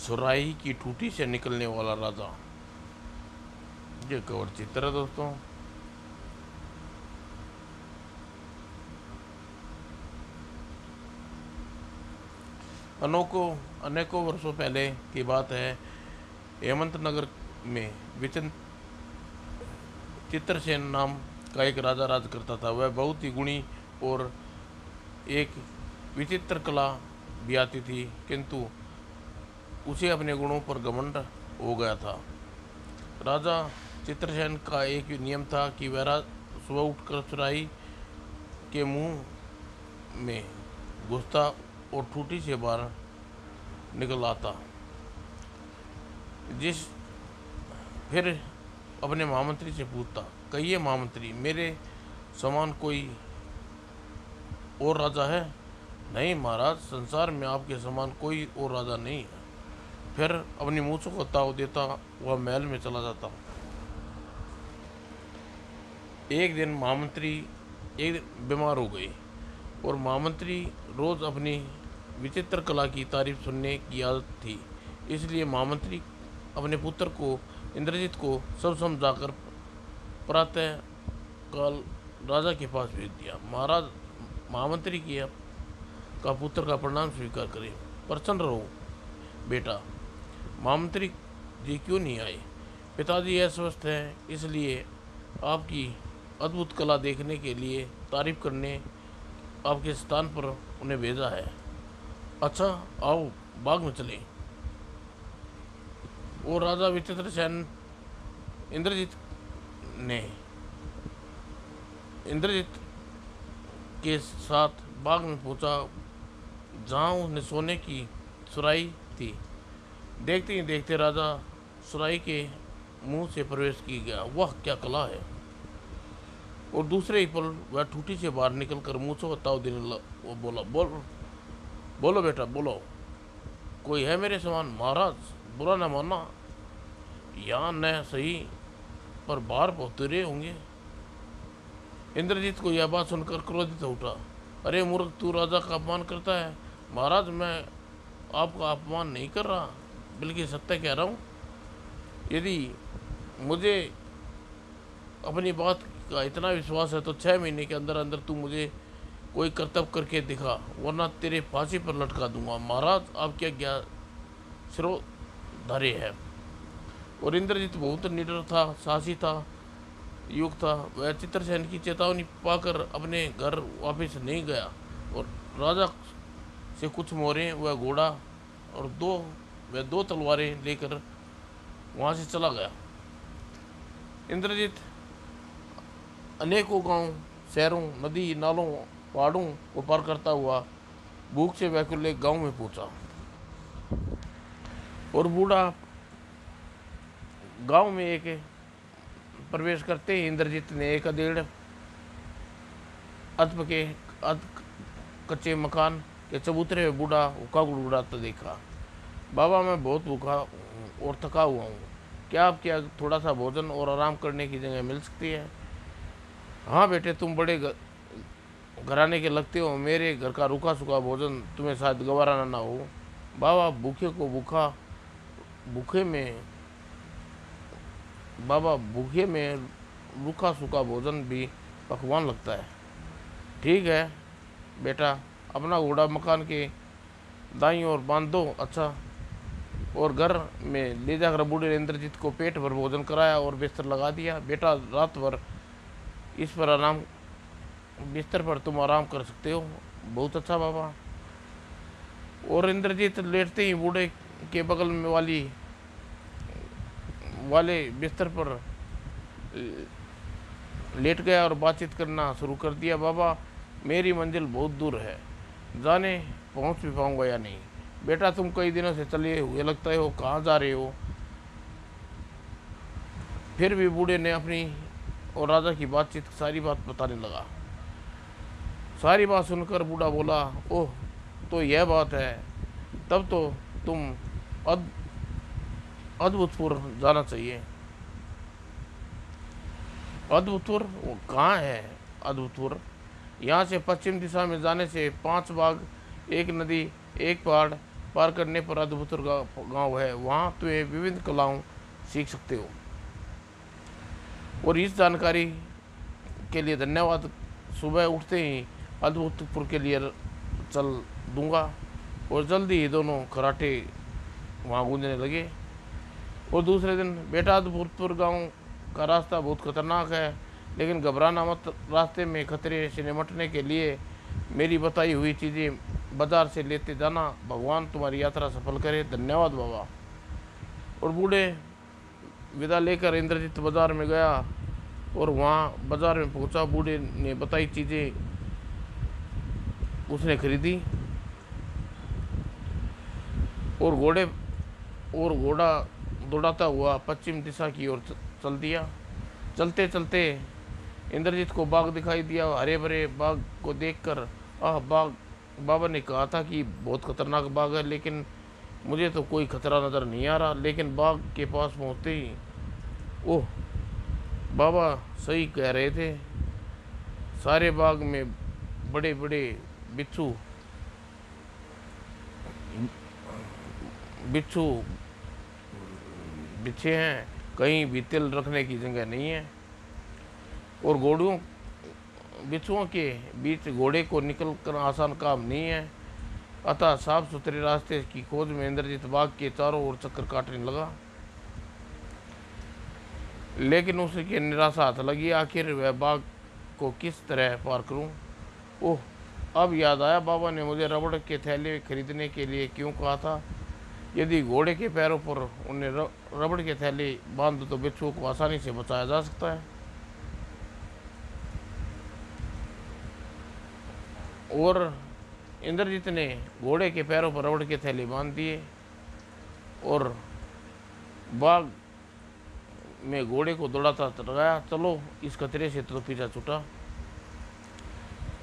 सुराही की ठूठी से निकलने वाला राजा। ये कवर चित्र है दोस्तों। अनेकों वर्षों पहले की बात है। हेमंत नगर में विचित्र चित्रसेन नाम का एक राजा राज करता था। वह बहुत ही गुणी और एक विचित्र कला भी आती थी, किंतु उसे अपने गुणों पर घमंड हो गया था। राजा चित्रसेन का एक नियम था कि वह सुबह उठकर सुराही के मुंह में घुसता और ठूठी से बाहर निकल आता। फिर अपने महामंत्री से पूछता, कहिए महामंत्री, मेरे समान कोई और राजा है? नहीं महाराज, संसार में आपके समान कोई और राजा नहीं है। फिर अपनी मूंछों को ताव देता वह महल में चला जाता। एक दिन महामंत्री बीमार हो गई और महामंत्री रोज अपनी विचित्र कला की तारीफ सुनने की आदत थी। इसलिए महामंत्री अपने पुत्र को इंद्रजीत को सब समझाकर प्रातः काल राजा के पास भेज दिया। महाराज, महामंत्री का पुत्र का प्रणाम स्वीकार करें। प्रसन्न रहो बेटा। महामंत्री जी क्यों नहीं आए? पिताजी अस्वस्थ हैं, इसलिए आपकी अद्भुत कला देखने के लिए तारीफ करने आपके स्थान पर उन्हें भेजा है। अच्छा, आओ बाग में चलें। और राजा विचित्रसेन इंद्रजीत के साथ बाग में पहुंचा, जहां उसने सोने की सुराही थी। देखते ही देखते राजा सुराही के मुंह से प्रवेश की गया। वह क्या कला है! और दूसरे ही पल वह ठूठी से बाहर निकलकर मूंछों का ताव देने लगा। वो बोला, बोलो बेटा बोलो, कोई है मेरे समान? महाराज, बुरा न मानना, यहाँ न सही पर बाहर पहुँचते रहे होंगे। इंद्रजीत को यह बात सुनकर क्रोधित हो उठा। अरे मूर्ख, तू राजा का अपमान करता है। महाराज, मैं आपका अपमान नहीं कर रहा, बल्कि सत्य कह रहा हूँ। यदि मुझे अपनी बात का इतना विश्वास है तो 6 महीने के अंदर अंदर तू मुझे कोई कर्तव्य करके दिखा, वरना तेरे फांसी पर लटका दूंगा। महाराज, आप क्या सिरोधार्य है। और इंद्रजीत बहुत निडर था, साहसी था, युग था। वह चित्रसेन की चेतावनी पाकर अपने घर वापस नहीं गया और राजा से कुछ मोहरें, वह घोड़ा और दो तलवारें लेकर वहाँ से चला गया। इंद्रजीत अनेकों गांव, शहरों, नदी नालों, पहाड़ों को पार करता हुआ भूख से व्याकुल एक गांव में पहुंचा। और बूढ़ा गांव में एक प्रवेश करते ही इंद्रजीत ने एक अधेड़ कच्चे मकान के चबूतरे में बूढ़ा हुक्का गुड़गुड़ाता देखा। बाबा, मैं बहुत भूखा और थका हुआ हूँ, क्या आपके थोड़ा सा भोजन और आराम करने की जगह मिल सकती है? हाँ बेटे, तुम बड़े घराने के लगते हो, मेरे घर का रूखा सूखा भोजन तुम्हें शायद गवारा ना हो। बाबा, भूखे में रूखा सूखा भोजन भी पकवान लगता है। ठीक है बेटा, अपना घोड़ा मकान के दाईं ओर बांध दो। अच्छा। और घर में ले जाकर बूढ़े इंद्रजीत को पेट भर भोजन कराया और बिस्तर लगा दिया। बेटा, रात भर बिस्तर पर तुम आराम कर सकते हो। बहुत अच्छा बाबा। और इंद्रजीत लेटते ही बूढ़े के बगल में वाले बिस्तर पर लेट गया और बातचीत करना शुरू कर दिया। बाबा, मेरी मंजिल बहुत दूर है, जाने पहुंच भी पाऊंगा या नहीं। बेटा, तुम कई दिनों से चले हुए लगता हो, कहाँ जा रहे हो? फिर भी बूढ़े ने अपनी और राजा की बातचीत सारी बात बताने लगा। सारी बात सुनकर बूढ़ा बोला, ओह, तो यह बात है, तब तो तुम अद्भुतपुर जाना चाहिए। अद्भुतपुर? वो कहाँ है अद्भुतपुर? यहाँ से पश्चिम दिशा में जाने से 5 बाग, 1 नदी, 1 पहाड़, पार करने पर अद्भुत गांव है, वहां तुम्हें विभिन्न कलाओं सीख सकते हो। और इस जानकारी के लिए धन्यवाद। सुबह उठते ही अद्भुतपुर के लिए चल दूंगा। और जल्दी ही दोनों खराटे वहाँ गूंजने लगे। और दूसरे दिन, बेटा अद्भुतपुर गांव का रास्ता बहुत खतरनाक है, लेकिन घबराना मत। रास्ते में खतरे से निपटने के लिए मेरी बताई हुई चीज़ें बाजार से लेते जाना। भगवान तुम्हारी यात्रा सफल करे। धन्यवाद बाबा। और बूढ़े विदा लेकर इंद्रजीत बाजार में गया और वहाँ बाजार में पहुँचा। बूढ़े ने बताई चीज़ें उसने खरीदी और घोड़ा दौड़ाता हुआ पश्चिम दिशा की ओर चल दिया। चलते चलते इंद्रजीत को बाग दिखाई दिया। हरे भरे बाग को देखकर बाबा ने कहा था कि बहुत खतरनाक बाग है, लेकिन मुझे तो कोई खतरा नज़र नहीं आ रहा। लेकिन बाग के पास पहुँचते ही, ओह, बाबा सही कह रहे थे। सारे बाग में बड़े बड़े बिच्छू बिछे हैं, कहीं भी तिल रखने की जगह नहीं है। और बिच्छुओं के बीच घोड़े को निकल कर आसान काम नहीं है। अतः साफ सुथरे रास्ते की खोज में इंद्रजीत बाग के चारों ओर चक्कर काटने लगा, लेकिन उसकी निराशा हाथ लगी। आखिर वह बाग को किस तरह पार करूं? ओह, अब याद आया, बाबा ने मुझे रबड़ के थैले खरीदने के लिए क्यों कहा था। यदि घोड़े के पैरों पर उन्हें रबड़ के थैले बांध दो तो बिच्छुओं को आसानी से बचाया जा सकता है। और इंद्रजीत ने घोड़े के पैरों पर रबड़ के थैले बांध दिए और बाग में घोड़े को दौड़ाता लगाया। चलो, इस खतरे से तो पीछा छूटा।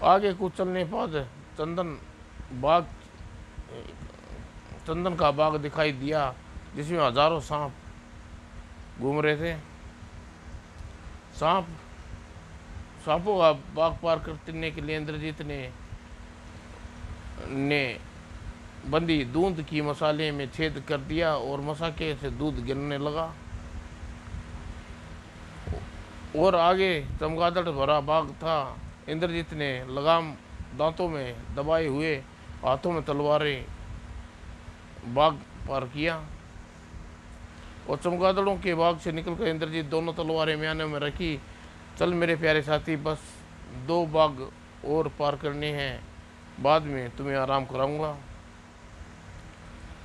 आगे कुछ चलने बाद चंदन का बाग दिखाई दिया, जिसमें हजारों सांप घूम रहे थे। सांपों का बाग पार करने के लिए इंद्रजीत ने बंदी दूध की मसाले में छेद कर दिया और मसाके से दूध गिरने लगा। और आगे चमगादड़ भरा बाग था। इंद्रजीत ने लगाम दांतों में दबाए हुए हाथों में तलवारें बाग पार किया। और चमगादड़ों के बाग से निकलकर इंद्रजीत दोनों तलवारें म्याने में रखी। चल मेरे प्यारे साथी, बस 2 बाग और पार करने हैं, बाद में तुम्हें आराम कराऊंगा।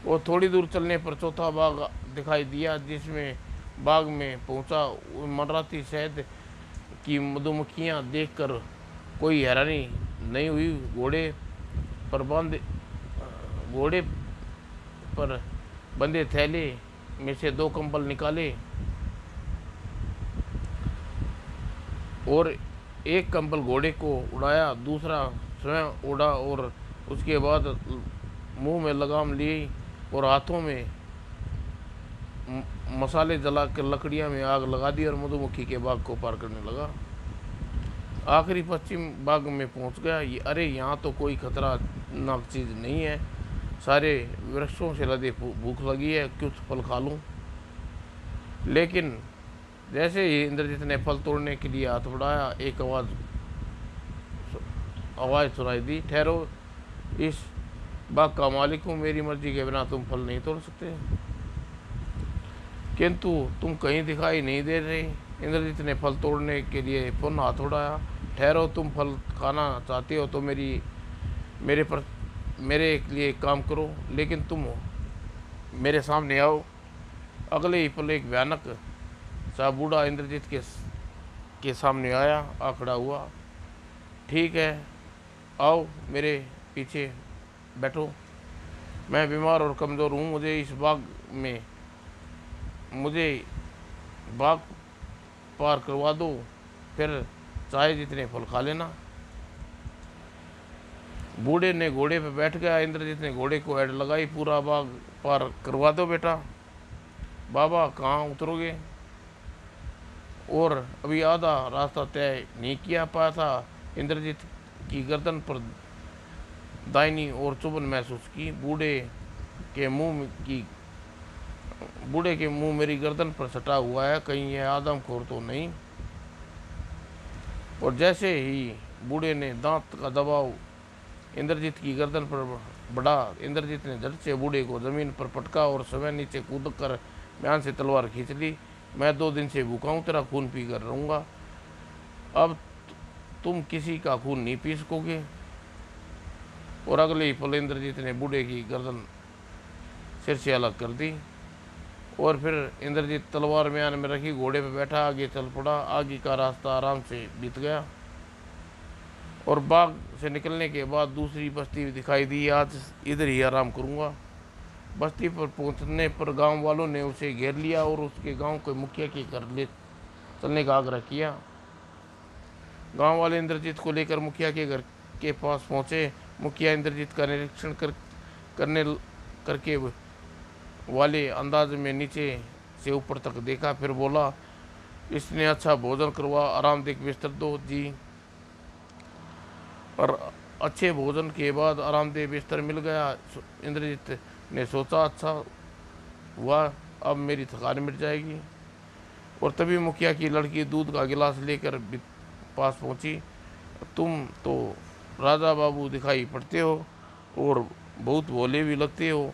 और थोड़ी दूर चलने पर चौथा बाग दिखाई दिया, जिसमें बाग में पहुंचा। मंडराती शहद की मधुमक्खियां देखकर कोई हैरानी नहीं हुई। घोड़े पर बंधे थैले में से 2 कंबल निकाले और एक कंबल घोड़े को उड़ाया, दूसरा स्वयं उड़ा और उसके बाद मुंह में लगाम ली और हाथों में मसाले जलाकर लकड़ियां में आग लगा दी और मधुमक्खी के बाग को पार करने लगा। आखिरी पश्चिम बाग में पहुंच गया। अरे, यहाँ तो कोई खतरनाक चीज़ नहीं है, सारे वृक्षों से लदे भूख लगी है, कुछ फल खा लूँ। लेकिन जैसे ही इंद्रजीत ने फल तोड़ने के लिए हाथ बढ़ाया, एक आवाज़ सुनाई दी, ठहरो, इस बाग का मालिक हूँ, मेरी मर्जी के बिना तुम फल नहीं तोड़ सकते। किंतु तुम कहीं दिखाई नहीं दे रहे। इंद्रजीत ने फल तोड़ने के लिए पुनः हाथ उठाया। ठहरो, तुम फल खाना चाहते हो तो मेरे लिए काम करो, लेकिन तुम मेरे सामने आओ। अगले ही पल एक भयानक सा बूढ़ा इंद्रजीत के सामने आया, आ खड़ा हुआ। ठीक है, आओ मेरे पीछे बैठो। मैं बीमार और कमज़ोर हूँ, मुझे बाग पार करवा दो, फिर चाहे जितने फल खा लेना। बूढ़े ने घोड़े पर बैठ गया। इंद्रजीत ने घोड़े को ऐड लगाई, पूरा बाग पार करवा दो बेटा। बाबा, कहाँ उतरोगे? और अभी आधा रास्ता तय नहीं किया पाया था, इंद्रजीत की गर्दन पर दाहिनी ओर चुभन महसूस की। बूढ़े के मुंह की बूढ़े के मुंह मेरी गर्दन पर सटा हुआ है, कहीं यह आदमखोर तो नहीं। और जैसे ही बूढ़े ने दांत का दबाव इंद्रजीत की गर्दन पर बढ़ा, इंद्रजीत ने झट से बूढ़े को जमीन पर पटका और स्वयं नीचे कूद कर म्यान से तलवार खींच ली। मैं 2 दिन से भूखा हूँ, तेरा खून पी कर रहूँगा, अब तुम किसी का खून नहीं पी सकोगे। और अगले ही पल इंद्रजीत ने बूढ़े की गर्दन सिर से अलग कर दी। और फिर इंद्रजीत तलवार म्यान में रखी घोड़े पर बैठा आगे चल पड़ा। आगे का रास्ता आराम से बीत गया और बाग से निकलने के बाद दूसरी बस्ती दिखाई दी। आज इधर ही आराम करूंगा। बस्ती पर पहुंचने पर गांव वालों ने उसे घेर लिया और उसके गांव के मुखिया के घर ले चलने का आग्रह किया। गांव वाले इंद्रजीत को लेकर मुखिया के घर के पास पहुंचे। मुखिया इंद्रजीत का निरीक्षण करके वाले अंदाज में नीचे से ऊपर तक देखा, फिर बोला, इसने अच्छा भोजन करवा, आरामदेह बिस्तर दो जी। और अच्छे भोजन के बाद आरामदेह बिस्तर मिल गया। इंद्रजीत ने सोचा, अच्छा हुआ, अब मेरी थकान मिट जाएगी। और तभी मुखिया की लड़की दूध का गिलास लेकर पास पहुंची। तुम तो राजा बाबू दिखाई पड़ते हो और बहुत भोले भी लगते हो,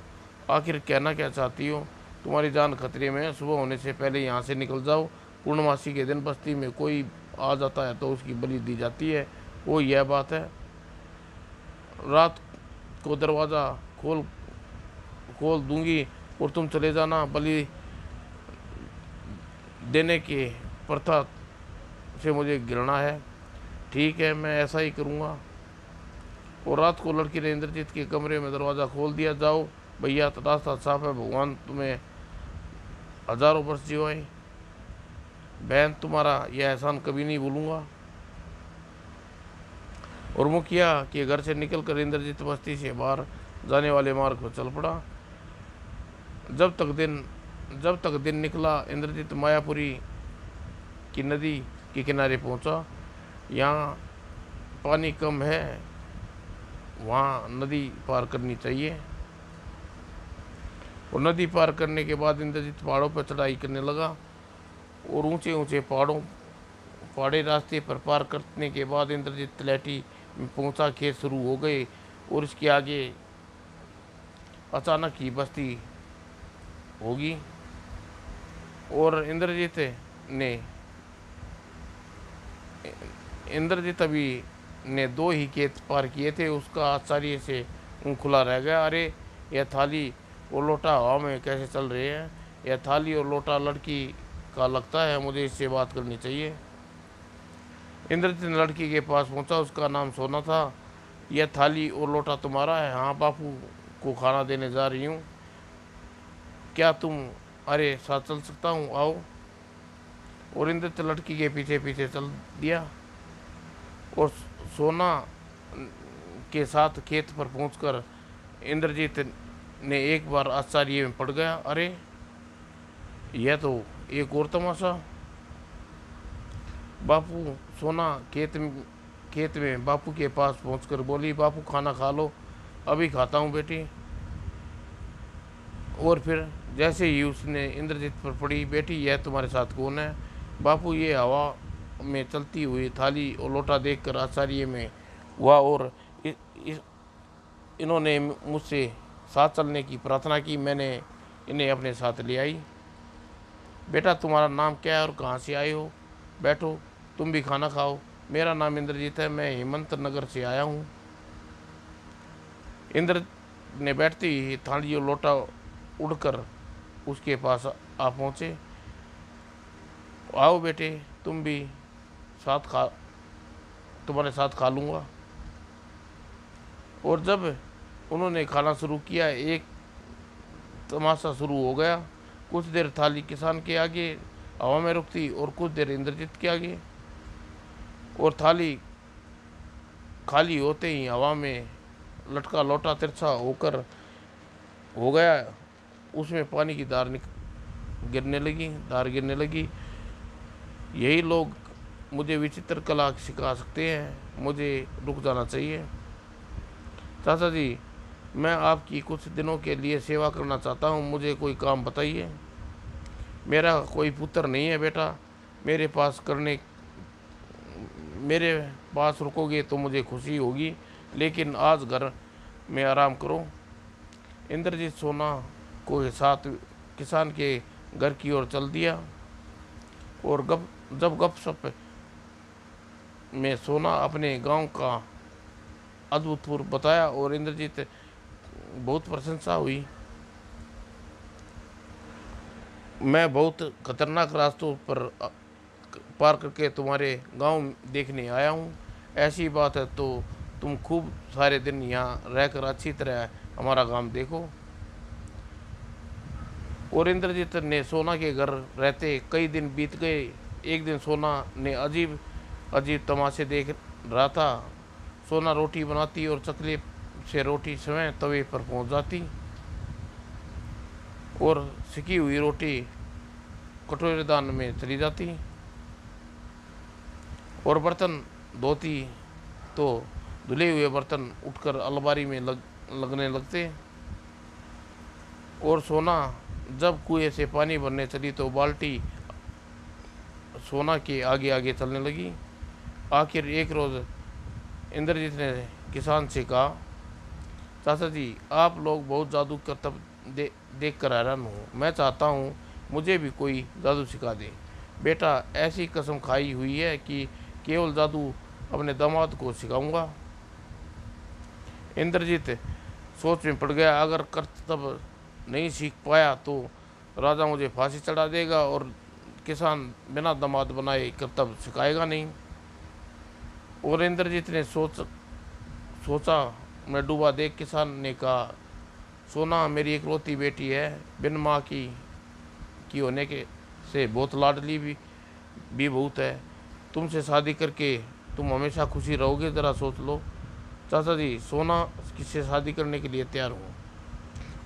आखिर कहना क्या चाहती हो? तुम्हारी जान खतरे में है, सुबह होने से पहले यहाँ से निकल जाओ। पूर्णमासी के दिन बस्ती में कोई आ जाता है तो उसकी बलि दी जाती है, वो यह बात है। रात को दरवाज़ा खोल दूंगी और तुम चले जाना। बलि देने के प्रथा से मुझे घृणा है। ठीक है, मैं ऐसा ही करूँगा। और रात को लड़की ने इंद्रजीत के कमरे में दरवाज़ा खोल दिया। जाओ भैया, रास्ता साफ है, भगवान तुम्हें हजारों वर्ष जिवाए। बहन, तुम्हारा यह एहसान कभी नहीं भूलूंगा। और मुखिया के घर से निकलकर इंद्रजीत बस्ती से बाहर जाने वाले मार्ग पर चल पड़ा। जब तक दिन निकला, इंद्रजीत मायापुरी की नदी के किनारे पहुंचा। यहाँ पानी कम है, वहाँ नदी पार करनी चाहिए। और नदी पार करने के बाद इंद्रजीत पहाड़ों पर चढ़ाई करने लगा और ऊंचे ऊंचे पहाड़ी रास्ते पर पार करने के बाद इंद्रजीत तलैटी में पहुंचा। खेत शुरू हो गए और इसके आगे अचानक ही बस्ती होगी। और इंद्रजीत अभी ने 2 ही खेत पार किए थे, उसका आश्चर्य से मुंह खुला रह गया। अरे, यह थाली और लोटा हवा में कैसे चल रहे हैं? यह थाली और लोटा लड़की का लगता है, मुझे इससे बात करनी चाहिए। इंद्रजीत लड़की के पास पहुंचा, उसका नाम सोना था। यह थाली और लोटा तुम्हारा है? हाँ, बापू को खाना देने जा रही हूँ। क्या तुम? अरे, साथ चल सकता हूँ, आओ। और इंद्रजीत लड़की के पीछे पीछे चल दिया और सोना के साथ खेत पर पहुंचकर इंद्रजीत ने एक बार आश्चर्य में पड़ गया। अरे, यह तो एक और तमाशा। बापू सोना खेत में बापू के पास पहुंचकर बोली, बापू खाना खा लो। अभी खाता हूँ बेटी। और फिर जैसे ही उसने इंद्रजीत पर पड़ी, बेटी यह तुम्हारे साथ कौन है? बापू ये हवा में चलती हुई थाली और लोटा देखकर आश्चर्य में हुआ और इन्होंने मुझसे साथ चलने की प्रार्थना की। मैंने इन्हें अपने साथ ले आई। बेटा, तुम्हारा नाम क्या है और कहाँ से आए हो? बैठो, तुम भी खाना खाओ। मेरा नाम इंद्रजीत है, मैं हेमंत नगर से आया हूँ। इंद्र ने बैठते ही थाली और लोटा उड़कर उसके पास आ पहुँचे। आओ बेटे, तुम भी तुम्हारे साथ खा लूँगा। और जब उन्होंने खाना शुरू किया, एक तमाशा शुरू हो गया। कुछ देर थाली किसान के आगे हवा में रुकती और कुछ देर इंद्रजीत के आगे। और थाली खाली होते ही हवा में लटका लोटा तिरछा होकर हो गया। उसमें पानी की धार गिरने लगी। यही लोग मुझे विचित्र कला सिखा सकते हैं, मुझे रुक जाना चाहिए। चाचा जी, मैं आपकी कुछ दिनों के लिए सेवा करना चाहता हूँ, मुझे कोई काम बताइए। मेरा कोई पुत्र नहीं है बेटा, मेरे पास करने मेरे पास रुकोगे तो मुझे खुशी होगी, लेकिन आज घर में आराम करो। इंद्रजीत सोना को साथ किसान के घर की ओर चल दिया और जब गपशप में सोना अपने गांव का अद्भुतपूर्व बताया और इंद्रजीत बहुत प्रशंसा हुई। मैं बहुत खतरनाक रास्तों पर पार करके तुम्हारे गांव देखने आया हूँ। ऐसी बात है तो तुम खूब सारे दिन यहाँ रहकर अच्छी तरह हमारा गांव देखो। और इंद्रजीत ने सोना के घर रहते कई दिन बीत गए। एक दिन सोना ने अजीब अजीब तमाशे देख रहा था। सोना रोटी बनाती और चकले से रोटी स्वयं तवे पर पहुंच जाती और सिकी हुई रोटी कटोरेदान में चली जाती और बर्तन धोती तो धुले हुए बर्तन उठकर अलमारी में लगने लगते। और सोना जब कुएं से पानी भरने चली तो बाल्टी सोना के आगे आगे चलने लगी। आखिर एक रोज़ इंद्रजीत ने किसान से कहा, चाचा जी, आप लोग बहुत जादू करतब देख कर हैरान हूँ। मैं चाहता हूँ मुझे भी कोई जादू सिखा दे। बेटा, ऐसी कसम खाई हुई है कि केवल जादू अपने दामाद को सिखाऊंगा। इंद्रजीत सोच में पड़ गया, अगर करतब नहीं सीख पाया तो राजा मुझे फांसी चढ़ा देगा और किसान बिना दामाद बनाए करतब सिखाएगा नहीं। और इंद्रजीत ने सोचा मैं डूबा देख किसान ने कहा, सोना मेरी इकलौती बेटी है, बिन माँ की होने के से बहुत लाडली भी बहुत है। तुमसे शादी करके तुम हमेशा खुशी रहोगे, ज़रा सोच लो। चाचा जी, सोना किससे शादी करने के लिए तैयार हूँ।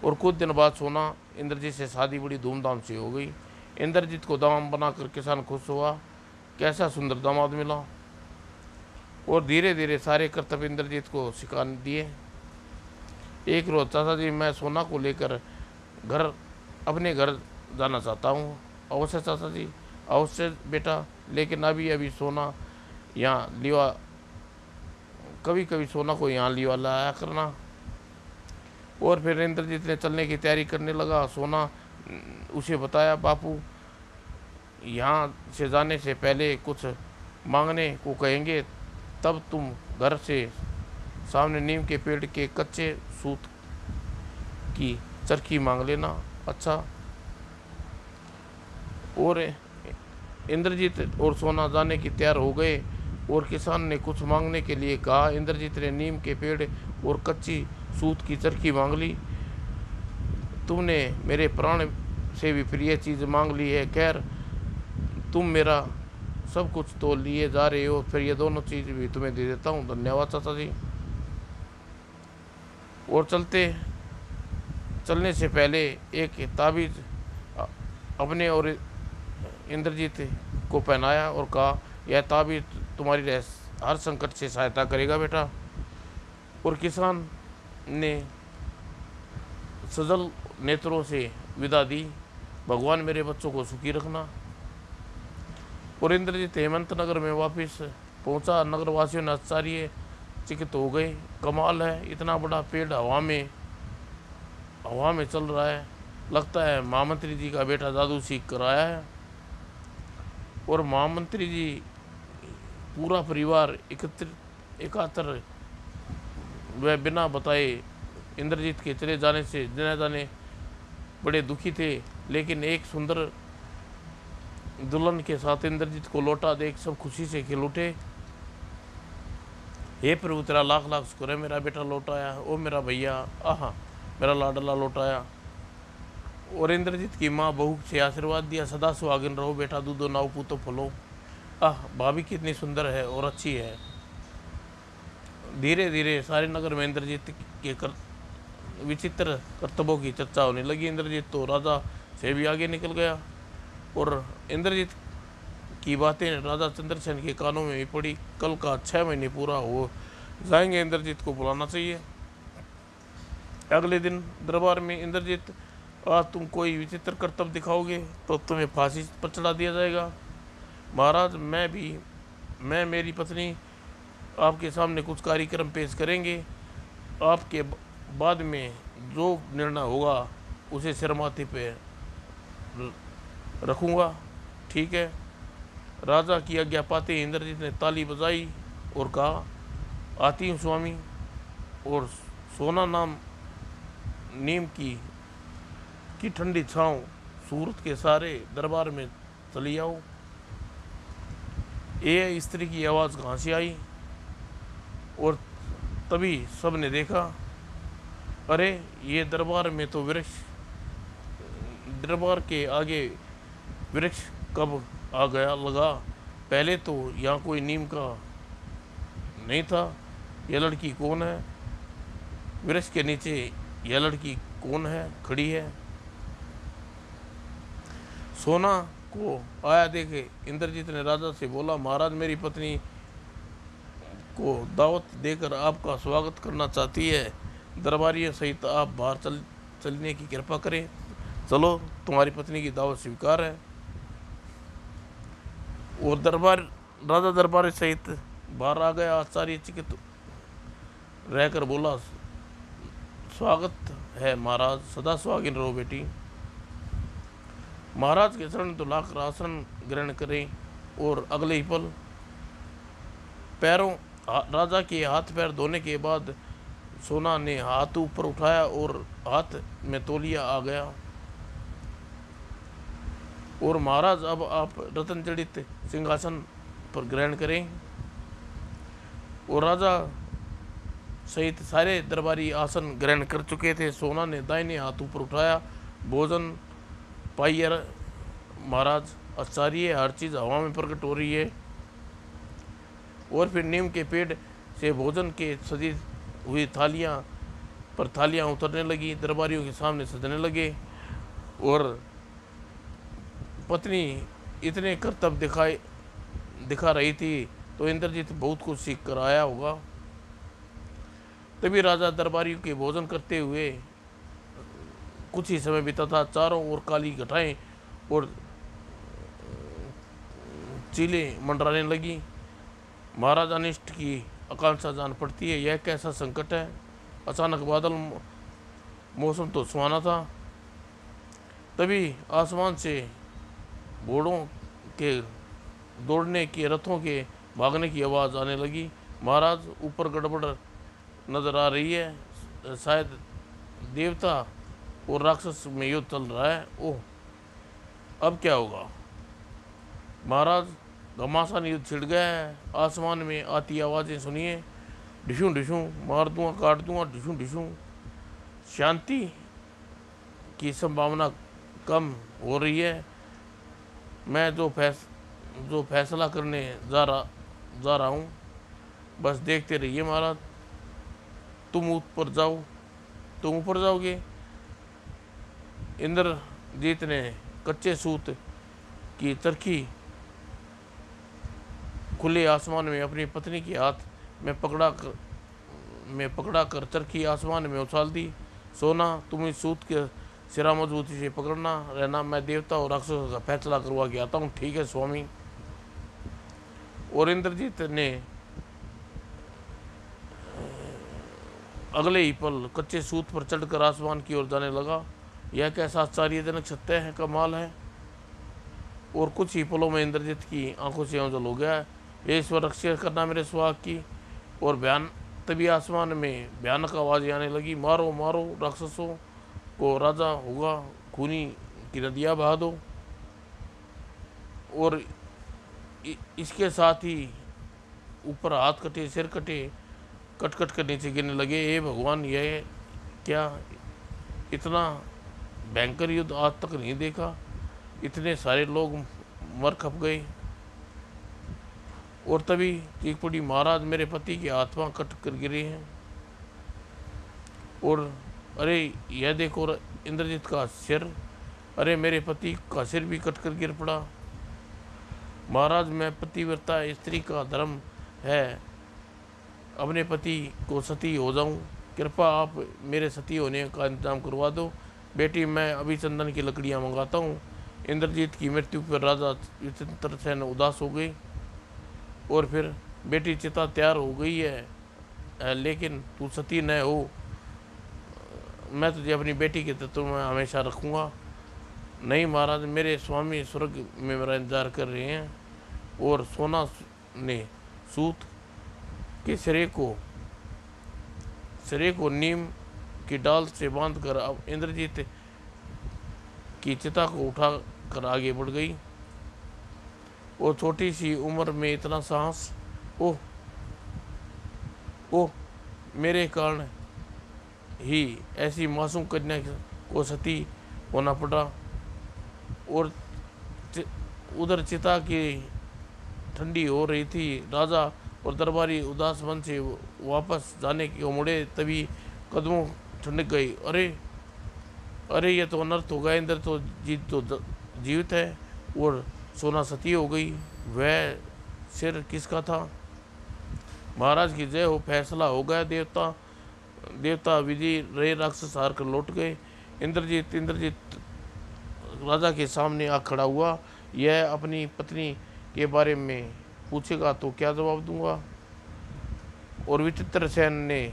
और कुछ दिन बाद सोना इंद्रजीत से शादी बड़ी धूमधाम से हो गई। इंद्रजीत को दामाद बनाकर किसान खुश हुआ। कैसा सुंदर दामाद मिला। और धीरे धीरे सारे कर्तव्य इंद्रजीत को सिखा दिए। एक रोज़, चाचा जी, मैं सोना को लेकर अपने घर जाना चाहता हूँ। अवश्य चाचा जी, अवश्य बेटा, लेकिन अभी सोना यहाँ लिवा कभी कभी सोना को यहाँ लिवा लाया करना। और फिर इंद्रजीत ने चलने की तैयारी करने लगा। सोना उसे बताया, बापू यहाँ से जाने से पहले कुछ मांगने को कहेंगे, तब तुम घर से सामने नीम के पेड़ के कच्चे सूत की चरखी मांग लेना। अच्छा। और इंद्रजीत और सोना जाने की तैयार हो गए और किसान ने कुछ मांगने के लिए कहा। इंद्रजीत ने नीम के पेड़ और कच्ची सूत की चरखी मांग ली। तुमने मेरे प्राण से भी प्रिय चीज़ मांग ली है। खैर, तुम मेरा सब कुछ तो लिए जा रहे हो, फिर ये दोनों चीज़ भी तुम्हें दे देता हूँ। धन्यवाद चाचा जी। और चलने से पहले एक ताबीज़ अपने और इंद्रजीत को पहनाया और कहा, यह ताबीज़ तुम्हारी हर संकट से सहायता करेगा बेटा। और किसान ने सजल नेत्रों से विदा दी। भगवान मेरे बच्चों को सुखी रखना। और इंद्रजीत हेमंत नगर में वापस पहुंचा। नगरवासियों ने आश्चर्यचकित हो गए। कमाल है, इतना बड़ा पेड़ हवा में चल रहा है। लगता है महामंत्री जी का बेटा जादू सीख कर आया है। और महामंत्री जी पूरा परिवार एकातर वह बिना बताए इंद्रजीत के चले जाने से जाने बड़े दुखी थे। लेकिन एक सुंदर दुल्हन के साथ इंद्रजीत को लौटा देख सब खुशी से खिल उठे। हे प्रभु, तेरा लाख लाख शुक्र है, मेरा बेटा लौट आया। ओ मेरा भैया, आहा, मेरा लाडला लौट आया। और इंद्रजीत की माँ बहू से आशीर्वाद दिया, सदा सुहागिन रहो बेटा, दूधो नाव पूतो फलो। भाभी कितनी सुंदर है और अच्छी है। धीरे धीरे सारे नगर में इंद्रजीत के विचित्र कर्तव्यों की चर्चा होने लगी। इंद्रजीत तो राजा से भी आगे निकल गया और इंद्रजीत की बातें राजा चंद्रसेन के कानों में भी पड़ी। कल का 6 महीने पूरा हो जाएंगे, इंद्रजीत को बुलाना चाहिए। अगले दिन दरबार में इंद्रजीत, आज तुम कोई विचित्र कर्तव्य दिखाओगे तो तुम्हें फांसी पर चढ़ा दिया जाएगा। महाराज, मैं मेरी पत्नी आपके सामने कुछ कार्यक्रम पेश करेंगे। आपके बाद में जो निर्णय होगा उसे सिरमाथे पे रखूँगा। ठीक है। राजा की आज्ञा पाते ही इंद्रजीत ने ताली बजाई और कहा, आती हूँ स्वामी, और सोना नाम नीम की ठंडी छाँव सूरत के सारे दरबार में चली आओ। ये स्त्री की आवाज़ कहाँ से आई? और तभी सब ने देखा, अरे ये दरबार में तो दरबार के आगे वृक्ष कब आ गया लगा। पहले तो यहाँ कोई नीम का नहीं था। यह लड़की कौन है? वृक्ष के नीचे यह लड़की कौन है खड़ी है? सोना को आया देखे इंद्रजीत ने राजा से बोला, महाराज, मेरी पत्नी को दावत देकर आपका स्वागत करना चाहती है। दरबारियों सहित आप बाहर चलने की कृपा करें। चलो, तुम्हारी पत्नी की दावत स्वीकार है। और राजा दरबारी सहित बाहर आ गया। आचार्य चिकित रहकर बोला, स्वागत है महाराज, सदा स्वागीन रहो बेटी। महाराज के शरण तो लाकर आसन ग्रहण करें। और अगले ही पल राजा के हाथ पैर धोने के बाद सोना ने हाथ ऊपर उठाया और हाथ में तौलिया आ गया। और महाराज, अब आप रतन जड़ित सिंहासन पर ग्रहण करें। और राजा सहित सारे दरबारी आसन ग्रहण कर चुके थे। सोना ने दाहिने हाथ ऊपर उठाया, भोजन पाइए महाराज, आचार्य, हर चीज़ हवा में प्रकट हो रही है। और फिर नीम के पेड़ से भोजन के सजी हुई थालियां उतरने लगी, दरबारियों के सामने सजने लगे। और पत्नी इतने कर्तव्य दिखा रही थी तो इंद्रजीत बहुत कुछ सीख कर आया होगा। तभी राजा दरबारियों के भोजन करते हुए कुछ ही समय बीता था। चारों ओर काली घटाएं और चीले मंडराने लगी। महाराज अनिष्ट की आकांक्षा जान पड़ती है। यह कैसा संकट है? अचानक बादल, मौसम तो सुहाना था। तभी आसमान से घोड़ों के दौड़ने की, रथों के भागने की आवाज़ आने लगी। महाराज, ऊपर गड़बड़ नजर आ रही है। शायद देवता और राक्षस में युद्ध चल रहा है। ओह, अब क्या होगा? महाराज, घमासान युद्ध छिड़ गया है। आसमान में आती आवाज़ें सुनिए, ढिशूं ढिशूं, मार दूंगा, काट दूंगा, ढिशूं ढिशूं। शांति की संभावना कम हो रही है। मैं जो फैसला करने जा रहा हूँ, बस देखते रहिए महाराज। तुम ऊपर जाओगे। इंद्रजीत ने कच्चे सूत की चरखी खुले आसमान में अपनी पत्नी के हाथ में पकड़ा कर चरखी आसमान में उछाल दी। सोना, तुम इस सूत के सिरा मजबूती से पकड़ना रहना। मैं देवता और राक्षसों का फैसला करवा के आता हूँ। ठीक है स्वामी। और इंद्रजीत ने अगले ही पल कच्चे सूत पर चढ़कर आसमान की ओर जाने लगा। यह कैसा आश्चर्यजनक सत्य है, कमाल है। और कुछ ही पलों में इंद्रजीत की आंखों से ओझल हो गया। ये ईश्वर, रक्षा करना मेरे सुहाग की। और तभी आसमान में भयानक आवाज़ें आने लगी, मारो मारो राक्षसों को, राजा होगा, खूनी की नदियाँ बहा दो। और इसके साथ ही ऊपर हाथ कटे, सिर कटे, कट कट कर नीचे गिरने लगे। हे भगवान, यह क्या? इतना भयंकर युद्ध आज तक नहीं देखा। इतने सारे लोग मर खप गए। और तभी चीख पड़ी, महाराज, मेरे पति की आत्मा कट कर गिरी है। और अरे यह देखो, इंद्रजीत का सिर, अरे मेरे पति का सिर भी कट कर गिर पड़ा। महाराज, मैं पतिव्रता स्त्री का धर्म है अपने पति को सती हो जाऊं, कृपया आप मेरे सती होने का इंतजाम करवा दो। बेटी, मैं अभी चंदन की लकड़ियाँ मंगाता हूँ। इंद्रजीत की मृत्यु पर राजा विचित्र सेन उदास हो गई। और फिर, बेटी, चिता तैयार हो गई है, लेकिन तू सती न हो। मैं तुझे अपनी बेटी के तत्व में हमेशा रखूँगा। नहीं महाराज, मेरे स्वामी स्वर्ग में मेरा इंतजार कर रहे हैं। और सोना ने सूत के सिरे को नीम की डाल से बांधकर अब इंद्रजीत की चिता को उठा कर आगे बढ़ गई। और छोटी सी उम्र में इतना साहस! ओह ओह, मेरे कारण ही ऐसी मासूम कन्या को सती होना पड़ा। और उधर चिता की ठंडी हो रही थी। राजा और दरबारी उदास मन से वापस जाने को मुड़े, तभी कदमों ठंडक गई। अरे अरे, ये तो अनर्थ हो गया। इंद्र तो जीवित है और सोना सती हो गई। वह सिर किसका था? महाराज की जय हो, फैसला हो गया। देवता विधि रहे राक्षस हार कर लौट गए। इंद्रजीत राजा के सामने आ खड़ा हुआ। यह अपनी पत्नी के बारे में पूछेगा तो क्या जवाब दूंगा? और विचित्र सेन ने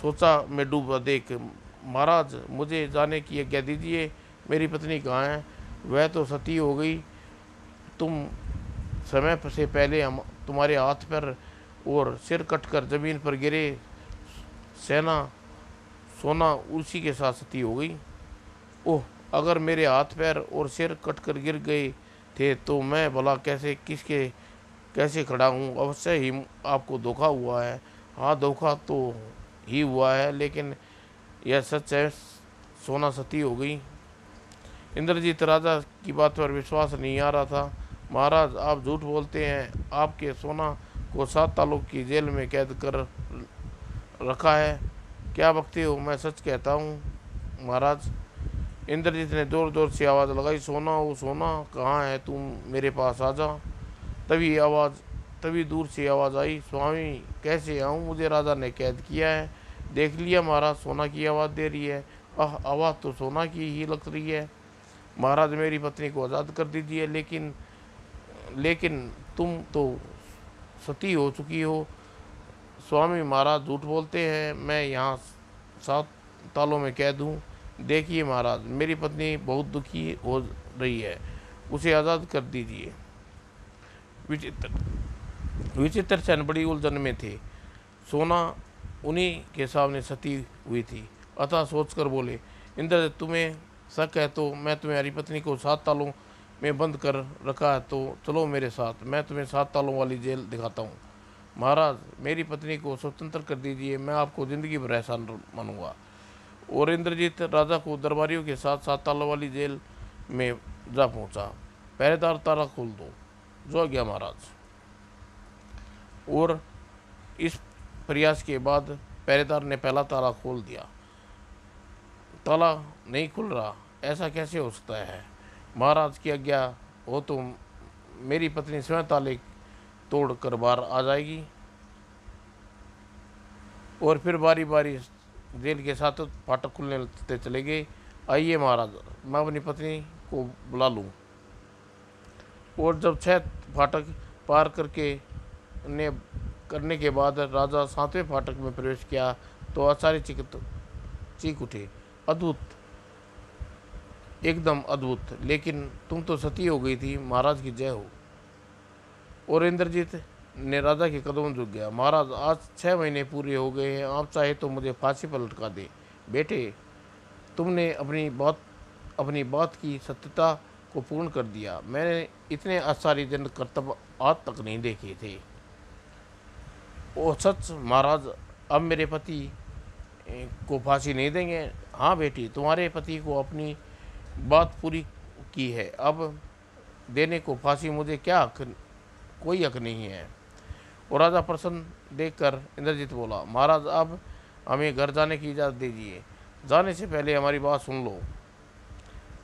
सोचा मैं डूबा देख, महाराज मुझे जाने की आज्ञा दीजिए। मेरी पत्नी कहाँ है? वह तो सती हो गई। तुम समय से पहले हम तुम्हारे हाथ पर और सिर कटकर जमीन पर गिरे। सोना उसी के साथ सती हो गई। ओह, अगर मेरे हाथ पैर और सिर कटकर गिर गए थे तो मैं भला कैसे खड़ा हूँ? अवश्य ही आपको धोखा हुआ है। हाँ, धोखा तो ही हुआ है, लेकिन यह सच है, सोना सती हो गई। इंद्रजीत राजा की बात पर विश्वास नहीं आ रहा था। महाराज, आप झूठ बोलते हैं। आपके सोना को 7 तालों की जेल में कैद कर रखा है। क्या बकते हो? मैं सच कहता हूँ महाराज। इंद्रजीत ने जोर जोर से आवाज़ लगाई, सोना, वो सोना कहाँ है? तुम मेरे पास आ जा। तभी दूर से आवाज़ आई, स्वामी कैसे आऊँ? मुझे राजा ने कैद किया है। देख लिया महाराज, सोना की आवाज़ दे रही है। आवाज़ तो सोना की ही लग रही है। महाराज, मेरी पत्नी को आज़ाद कर दीजिए। लेकिन तुम तो सती हो चुकी हो। स्वामी महाराज झूठ बोलते हैं। मैं यहाँ 7 तालों में कैद हूँ। देखिए महाराज, मेरी पत्नी बहुत दुखी हो रही है, उसे आज़ाद कर दीजिए। विचित्र सेन बड़ी उलझन में थे। सोना उन्हीं के सामने सती हुई थी। अतः सोचकर बोले, इंद्र, तुम्हें शक है तो मैं तुम्हारी पत्नी को 7 तालों में बंद कर रखा है, तो चलो मेरे साथ, मैं तुम्हें 7 तालों वाली जेल दिखाता हूँ। महाराज, मेरी पत्नी को स्वतंत्र कर दीजिए, मैं आपको जिंदगी भर एहसान मानूंगा। और इंद्रजीत राजा को दरबारियों के साथ 7 तालों वाली जेल में जा पहुंचा। पहरेदार, ताला खोल दो। जो गया महाराज। और इस प्रयास के बाद पहरेदार ने पहला ताला खोल दिया। ताला नहीं खुल रहा। ऐसा कैसे हो सकता है? महाराज की आज्ञा हो तो मेरी पत्नी स्वयं ताले तोड़ कर बाहर आ जाएगी। और फिर बारी बारी जेल के साथ फाटक खुलने चले गए। आइए महाराज, मैं अपनी पत्नी को बुला लूँ। और जब 6 फाटक पार करने के बाद राजा 7वें फाटक में प्रवेश किया तो आचार्य चीख उठे, अद्भुत, एकदम अद्भुत! लेकिन तुम तो सती हो गई थी। महाराज की जय हो। और इंद्रजीत ने राजा के कदमों झुक गया। महाराज, आज 6 महीने पूरे हो गए हैं। आप चाहे तो मुझे फांसी पर लटका दे। बेटे, तुमने अपनी बात की सत्यता को पूर्ण कर दिया। मैंने इतने आश्चर्यजनक कर्तव्य आज तक नहीं देखे थे। ओ सच महाराज, अब मेरे पति को फांसी नहीं देंगे? हाँ बेटी, तुम्हारे पति को अपनी बात पूरी की है। अब देने को फांसी मुझे क्या कोई हक नहीं है। और राजा प्रसन्न देखकर इंद्रजीत बोला, महाराज, अब हमें घर जाने की इजाज़त दीजिए। जाने से पहले हमारी बात सुन लो।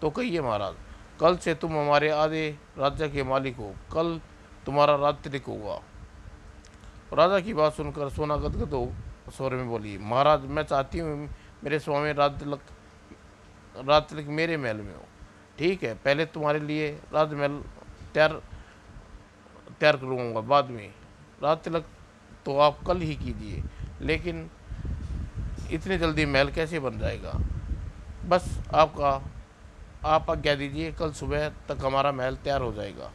तो कहिए महाराज। कल से तुम हमारे आधे राज्य के मालिक हो। कल तुम्हारा रात्रिक होगा। राजा की बात सुनकर सोना गदगद स्वर में बोली, महाराज मैं चाहती हूँ मेरे स्वामी राज तिलक मेरे महल में हो। ठीक है, पहले तुम्हारे लिए राजमहल तैयार तैयार करूँगा, बाद में राज तिलक तो आप कल ही कीजिए, लेकिन इतनी जल्दी महल कैसे बन जाएगा। बस आप आज्ञा दीजिए, कल सुबह तक हमारा महल तैयार हो जाएगा।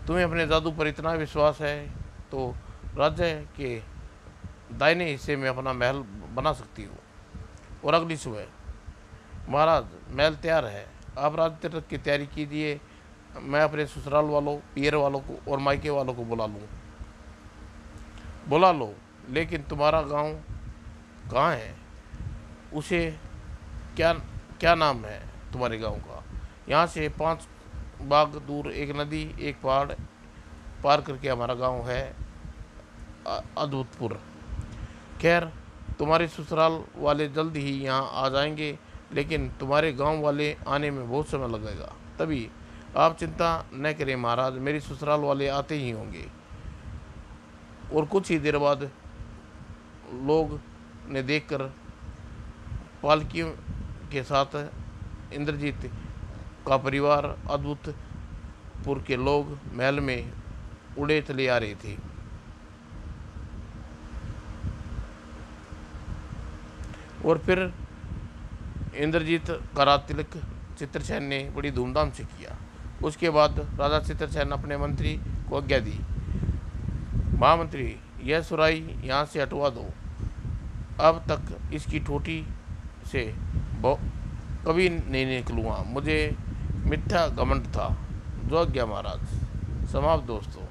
तुम्हें अपने जादू पर इतना विश्वास है तो राज्य के दाहिने हिस्से में अपना महल बना सकती हो। और अगली सुबह, महाराज महल तैयार है, आप राज तिलक की तैयारी कीजिए, मैं अपने ससुराल वालों, पियर वालों को और मायके वालों को बुला लो, लेकिन तुम्हारा गांव कहाँ है, उसे क्या क्या नाम है तुम्हारे गांव का। यहाँ से 5 बाग दूर एक नदी, एक पहाड़ पार करके हमारा गांव है अद्भुतपुर। खैर, तुम्हारे ससुराल वाले जल्द ही यहाँ आ जाएंगे, लेकिन तुम्हारे गांव वाले आने में बहुत समय लगेगा। तभी आप चिंता न करें महाराज, मेरे ससुराल वाले आते ही होंगे। और कुछ ही देर बाद लोग ने देखकर पालकियों के साथ इंद्रजीत का परिवार, अद्भुतपुर के लोग महल में उड़े चले आ रहे थे। और फिर इंद्रजीत का राज तिलक चित्रसेन ने बड़ी धूमधाम से किया। उसके बाद राजा चित्रसेन अपने मंत्री को आज्ञा दी, महामंत्री यह सुराही यहाँ से हटवा दो, अब तक इसकी ठोटी से कभी नहीं निकलूँगा, मुझे मिथ्या घमंड था। जो आज्ञा महाराज। समाप्त दोस्तों।